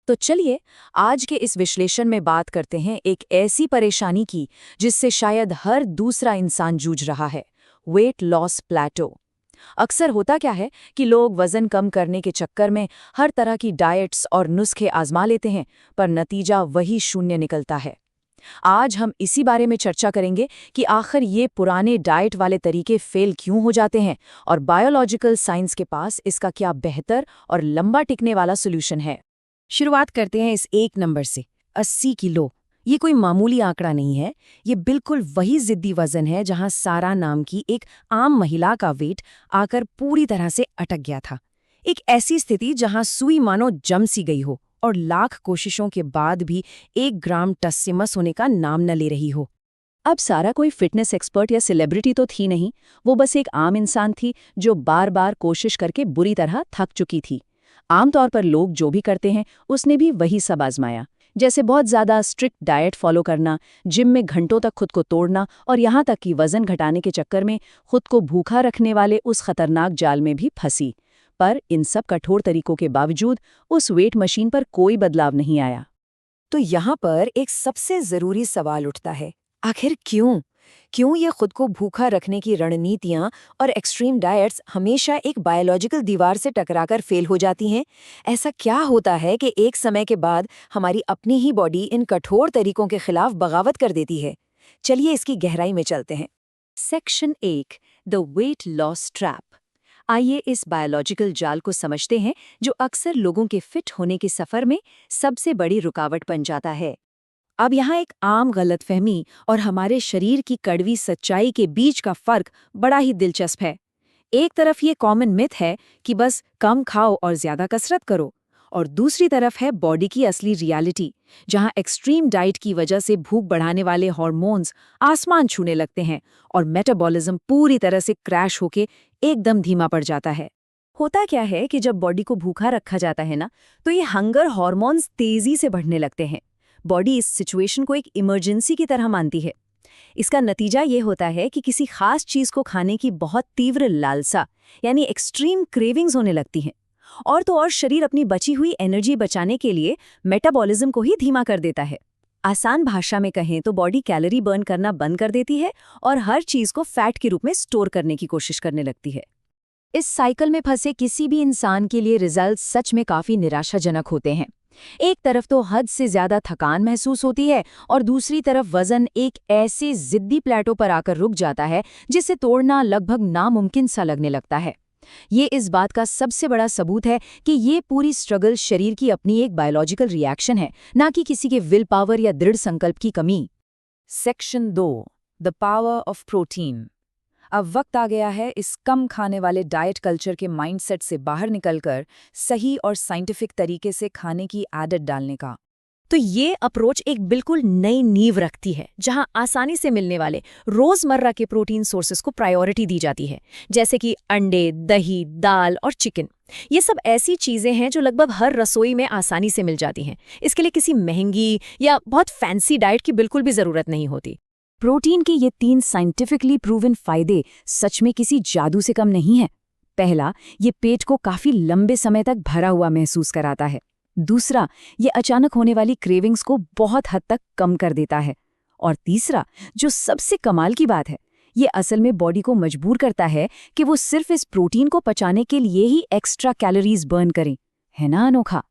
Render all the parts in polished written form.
तो चलिए आज के इस विश्लेषण में बात करते हैं एक ऐसी परेशानी की जिससे शायद हर दूसरा इंसान जूझ रहा है, वेट लॉस प्लेटो। अक्सर होता क्या है कि लोग वजन कम करने के चक्कर में हर तरह की डाइट्स और नुस्खे आजमा लेते हैं, पर नतीजा वही शून्य निकलता है। आज हम इसी बारे में चर्चा करेंगे कि आखिर ये पुराने डाइट वाले तरीके फेल क्यों हो जाते हैं और बायोलॉजिकल साइंस के पास इसका क्या बेहतर और लंबा टिकने वाला सोल्यूशन है। शुरुआत करते हैं इस एक नंबर से। 80 किलो। ये कोई मामूली आंकड़ा नहीं है। ये बिल्कुल वही जिद्दी वजन है जहां सारा नाम की एक आम महिला का वेट आकर पूरी तरह से अटक गया था। एक ऐसी स्थिति जहां सुई मानो जम सी गई हो और लाख कोशिशों के बाद भी 1 ग्राम टस से मस होने का नाम न ले रही हो। अब सारा कोई फिटनेस एक्सपर्ट या सेलिब्रिटी तो थी नहीं, वो बस एक आम इंसान थी जो बार बार कोशिश करके बुरी तरह थक चुकी थी। आमतौर पर लोग जो भी करते हैं उसने भी वही सब आजमाया, जैसे बहुत ज़्यादा स्ट्रिक्ट डाइट फॉलो करना, जिम में घंटों तक खुद को तोड़ना और यहाँ तक कि वजन घटाने के चक्कर में खुद को भूखा रखने वाले उस खतरनाक जाल में भी फंसी। पर इन सब कठोर तरीकों के बावजूद उस वेट मशीन पर कोई बदलाव नहीं आया। तो यहाँ पर एक सबसे जरूरी सवाल उठता है, आखिर क्यों? क्यों ये खुद को भूखा रखने की रणनीतियाँ और एक्सट्रीम डाइट्स हमेशा एक बायोलॉजिकल दीवार से टकराकर फेल हो जाती हैं? ऐसा क्या होता है कि एक समय के बाद हमारी अपनी ही बॉडी इन कठोर तरीकों के खिलाफ बगावत कर देती है? चलिए इसकी गहराई में चलते हैं। Section 1, the weight loss trap. आइए इस बायोलॉजिकल जाल को समझते हैं जो अक्सर लोगों के फिट होने के सफर में सबसे बड़ी रुकावट बन जाता है। अब यहाँ एक आम गलतफहमी और हमारे शरीर की कड़वी सच्चाई के बीच का फर्क बड़ा ही दिलचस्प है। एक तरफ ये कॉमन मिथ है कि बस कम खाओ और ज्यादा कसरत करो, और दूसरी तरफ है बॉडी की असली रियलिटी, जहाँ एक्सट्रीम डाइट की वजह से भूख बढ़ाने वाले हार्मोन्स आसमान छूने लगते हैं और मेटाबॉलिज्म पूरी तरह से क्रैश होके एकदम धीमा पड़ जाता है। होता क्या है कि जब बॉडी को भूखा रखा जाता है ना, तो ये हंगर हार्मोन्स तेजी से बढ़ने लगते हैं। बॉडी इस सिचुएशन को एक इमरजेंसी की तरह मानती है। इसका नतीजा ये होता है कि किसी खास चीज को खाने की बहुत तीव्र लालसा यानी एक्सट्रीम क्रेविंग्स होने लगती हैं। और तो और शरीर अपनी बची हुई एनर्जी बचाने के लिए मेटाबॉलिज्म को ही धीमा कर देता है। आसान भाषा में कहें तो बॉडी कैलोरी बर्न करना बंद कर देती है और हर चीज को फैट के रूप में स्टोर करने की कोशिश करने लगती है। इस साइकिल में फंसे किसी भी इंसान के लिए रिजल्ट सच में काफी निराशाजनक होते हैं। एक तरफ तो हद से ज्यादा थकान महसूस होती है और दूसरी तरफ वजन एक ऐसे जिद्दी प्लेटो पर आकर रुक जाता है जिसे तोड़ना लगभग नामुमकिन सा लगने लगता है। ये इस बात का सबसे बड़ा सबूत है कि ये पूरी स्ट्रगल शरीर की अपनी एक बायोलॉजिकल रिएक्शन है, ना कि किसी के विल पावर या दृढ़ संकल्प की कमी। Section 2, the power of protein. अब वक्त आ गया है इस कम खाने वाले डाइट कल्चर के माइंडसेट से बाहर निकलकर सही और साइंटिफिक तरीके से खाने की आदत डालने का। तो ये अप्रोच एक बिल्कुल नई नींव रखती है, जहां आसानी से मिलने वाले रोजमर्रा के प्रोटीन सोर्सेज को प्रायोरिटी दी जाती है, जैसे कि अंडे, दही, दाल और चिकन। ये सब ऐसी चीजें हैं जो लगभग हर रसोई में आसानी से मिल जाती हैं। इसके लिए किसी महंगी या बहुत फैंसी डाइट की बिल्कुल भी जरूरत नहीं होती। प्रोटीन के ये 3 साइंटिफिकली प्रूवन फायदे सच में किसी जादू से कम नहीं है। पहला, ये पेट को काफी लंबे समय तक भरा हुआ महसूस कराता है। दूसरा, ये अचानक होने वाली क्रेविंग्स को बहुत हद तक कम कर देता है। और तीसरा, जो सबसे कमाल की बात है, ये असल में बॉडी को मजबूर करता है कि वो सिर्फ इस प्रोटीन को पचाने के लिए ही एक्स्ट्रा कैलोरीज बर्न करें। है ना अनोखा?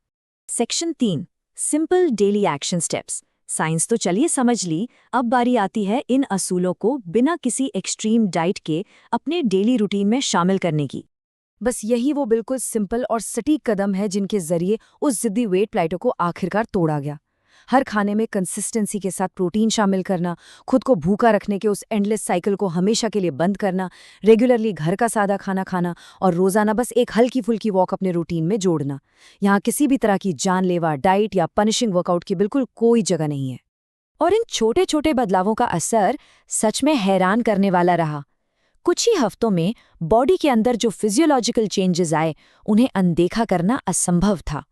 Section 3, simple daily action steps. Science तो चलिए समझ ली, अब बारी आती है इन असूलों को बिना किसी एक्सट्रीम डाइट के अपने डेली रूटीन में शामिल करने की। बस यही वो बिल्कुल सिंपल और सटीक कदम है जिनके जरिए उस जिद्दी वेट प्लेटो को आखिरकार तोड़ा गया। हर खाने में कंसिस्टेंसी के साथ प्रोटीन शामिल करना, खुद को भूखा रखने के उस एंडलेस साइकिल को हमेशा के लिए बंद करना, रेगुलरली घर का सादा खाना खाना और रोजाना बस एक हल्की फुल्की वॉक अपने रूटीन में जोड़ना। यहाँ किसी भी तरह की जानलेवा डाइट या पनिशिंग वर्कआउट की बिल्कुल कोई जगह नहीं है। और इन छोटे छोटे बदलावों का असर सच में हैरान करने वाला रहा। कुछ ही हफ्तों में बॉडी के अंदर जो फिजियोलॉजिकल चेंजेस आए, उन्हें अनदेखा करना असंभव था।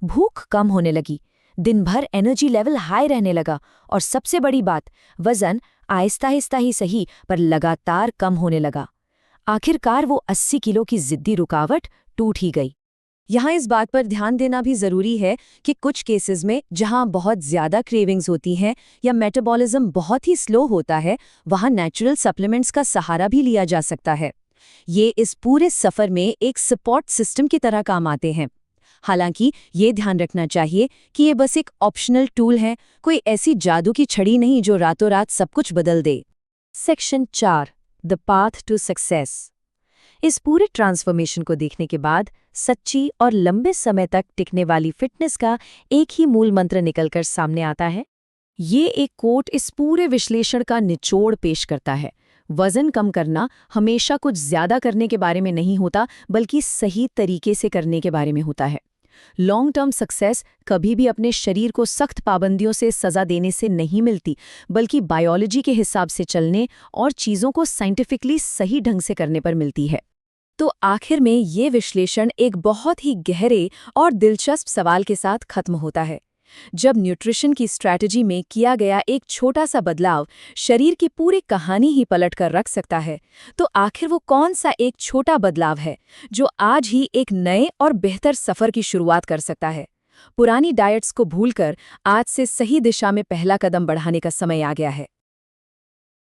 भूख कम होने लगी, दिन भर एनर्जी लेवल हाई रहने लगा और सबसे बड़ी बात, वजन आहिस्ता आहिस्ता ही सही पर लगातार कम होने लगा। आखिरकार वो 80 किलो की जिद्दी रुकावट टूट ही गई। यहाँ इस बात पर ध्यान देना भी जरूरी है कि कुछ केसेस में जहाँ बहुत ज्यादा क्रेविंग्स होती हैं या मेटाबॉलिज्म बहुत ही स्लो होता है, वहाँ नेचुरल सप्लीमेंट्स का सहारा भी लिया जा सकता है। ये इस पूरे सफर में एक सपोर्ट सिस्टम की तरह काम आते हैं। हालांकि ये ध्यान रखना चाहिए कि ये बस एक ऑप्शनल टूल है, कोई ऐसी जादू की छड़ी नहीं जो रातों रात सब कुछ बदल दे। Section 4, the path to success. इस पूरे ट्रांसफॉर्मेशन को देखने के बाद सच्ची और लंबे समय तक टिकने वाली फिटनेस का एक ही मूल मंत्र निकलकर सामने आता है। ये एक कोट इस पूरे विश्लेषण का निचोड़ पेश करता है। वजन कम करना हमेशा कुछ ज्यादा करने के बारे में नहीं होता, बल्कि सही तरीके से करने के बारे में होता है। लॉन्ग टर्म सक्सेस कभी भी अपने शरीर को सख्त पाबंदियों से सजा देने से नहीं मिलती, बल्कि बायोलॉजी के हिसाब से चलने और चीज़ों को साइंटिफिकली सही ढंग से करने पर मिलती है। तो आखिर में ये विश्लेषण एक बहुत ही गहरे और दिलचस्प सवाल के साथ खत्म होता है। जब न्यूट्रिशन की स्ट्रैटेजी में किया गया एक छोटा सा बदलाव शरीर की पूरी कहानी ही पलट कर रख सकता है, तो आखिर वो कौन सा एक छोटा बदलाव है जो आज ही एक नए और बेहतर सफर की शुरुआत कर सकता है? पुरानी डाइट्स को भूलकर आज से सही दिशा में पहला कदम बढ़ाने का समय आ गया है।